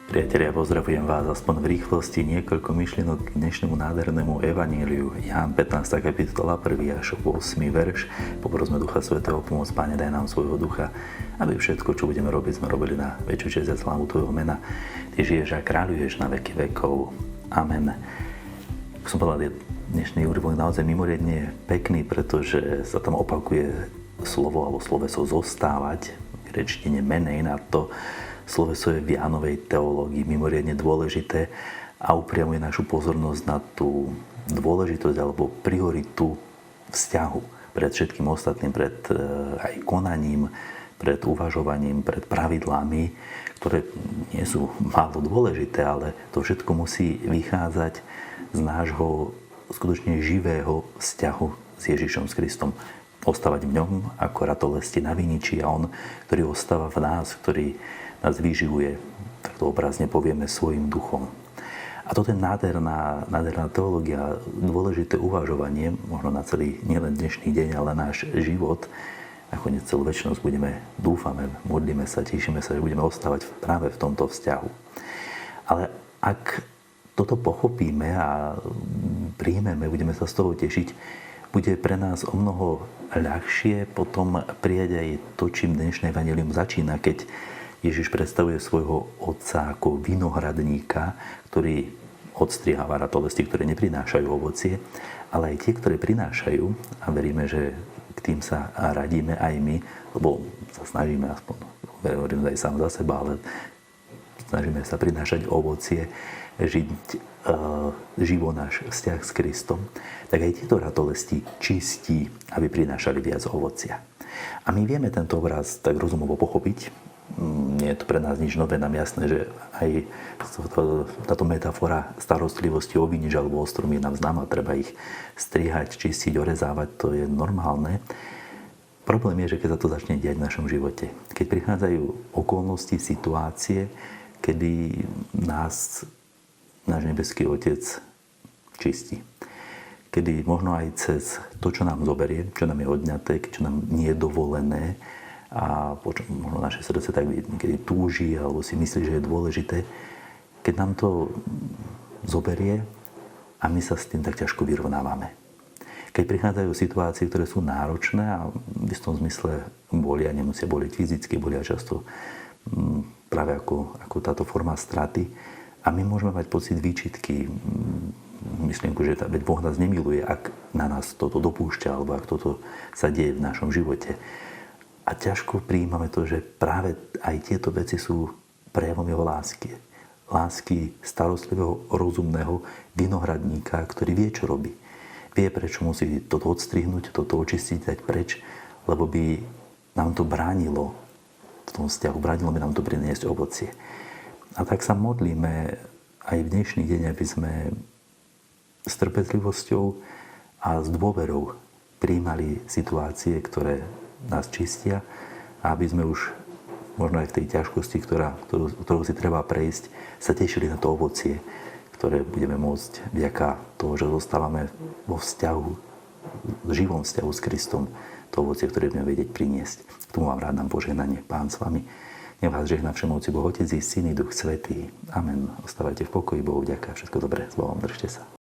Priatelia, pozdravujem vás aspoň v rýchlosti niekoľko myšlienok k dnešnému nádhernému evaníliu. Ján 15. kapitola, 1. až 8. verš. Poprosme Ducha Svätého pomôcť, Páne, daj nám svojho ducha, aby všetko, čo budeme robiť, sme robili na väčšiu česť a slávu Tvojho mena. Ty žiješ a kráľuješ na veky vekov. Amen. Ako som povedal, dnešný úryvok naozaj mimoriadne pekný, pretože sa tam opakuje slovo alebo sloveso zostávať, v grečtine menej, na to sloveso je v Jánovej teológii mimoriadne dôležité a upriamuje našu pozornosť na tú dôležitosť alebo prioritu vzťahu pred všetkým ostatným, pred aj konaním, pred uvažovaním, pred pravidlami, ktoré nie sú málo dôležité, ale to všetko musí vychádzať z nášho skutočne živého vzťahu s Ježišom, s Kristom. Ostávať v ňom ako ratolesti na viniči a on, ktorý ostáva v nás, ktorý nás vyživuje, tak to obrazne povieme, svojim duchom. A toto je nádherná teológia, dôležité uvažovanie, možno na celý nielen dnešný deň, ale náš život. Nakoniec celú večnosť dúfame, modlíme sa, tešíme sa, že budeme ostávať práve v tomto vzťahu. Ale ak toto pochopíme a príjmeme, budeme sa z toho tešiť, bude pre nás o mnoho ľahšie potom prijať aj to, čím dnešné evanjelium začína, keď Ježiš predstavuje svojho otca ako vinohradníka, ktorý odstriháva ratolesti, ktoré neprinášajú ovocie, ale aj tie, ktoré prinášajú. A veríme, že k tým sa radíme aj my, lebo sa snažíme aspoň, hovorím aj sám za seba, ale snažíme sa prinášať ovocie, žiť živo náš vzťah s Kristom, tak aj tieto ratolesti čistí, aby prinášali viac ovocia. A my vieme tento obraz tak rozumovo pochopiť. Nie je to pre nás nič nové, nám jasné, že aj táto metafora starostlivosti o vinič alebo o strom je nám známa, treba ich strihať, čistiť, orezávať, to je normálne. Problém je, že keď sa to začne diať v našom živote, keď prichádzajú okolnosti, situácie, kedy nás náš nebeský Otec čistí. Kedy možno aj cez to, čo nám zoberie, čo nám je odňaté, čo nám nie je dovolené, a možno naše srdce tak niekedy túži alebo si myslí, že je dôležité, keď nám to zoberie a my sa s tým tak ťažko vyrovnávame. Keď prichádzajú situácie, ktoré sú náročné a v istom zmysle bolia, nemusia boliť fyzicky, bolia často práve ako táto forma straty a my môžeme mať pocit výčitky, myšlienku, že veď Boh nás nemiluje, ak na nás toto dopúšťa alebo ak toto sa deje v našom živote. A ťažko prijímame to, že práve aj tieto veci sú prejavom jeho lásky. Lásky starostlivého, rozumného vinohradníka, ktorý vie, čo robí. Vie, prečo musí toto odstrihnúť, toto očistiť, dať preč, lebo by nám to bránilo v tom vzťahu, bránilo by nám to priniesť ovocie. A tak sa modlíme aj v dnešný deň, aby sme s trpezlivosťou a s dôverou prijímali situácie, ktoré nás čistia a aby sme už možno aj v tej ťažkosti, ktorú si treba prejsť, sa tešili na to ovocie, ktoré budeme môcť vďaka toho, že zostávame vo vzťahu, v živom vzťahu s Kristom, to ovocie, ktoré budeme vedieť priniesť. K tomu vám rád dám požehnanie. Pán s vami. Nech vás žehná všemohúci Boh Otec i Syn i Duch Svätý. Amen. Ostávajte v pokoji, Bohu vďaka. Všetko dobré. S Bohom. Držte sa.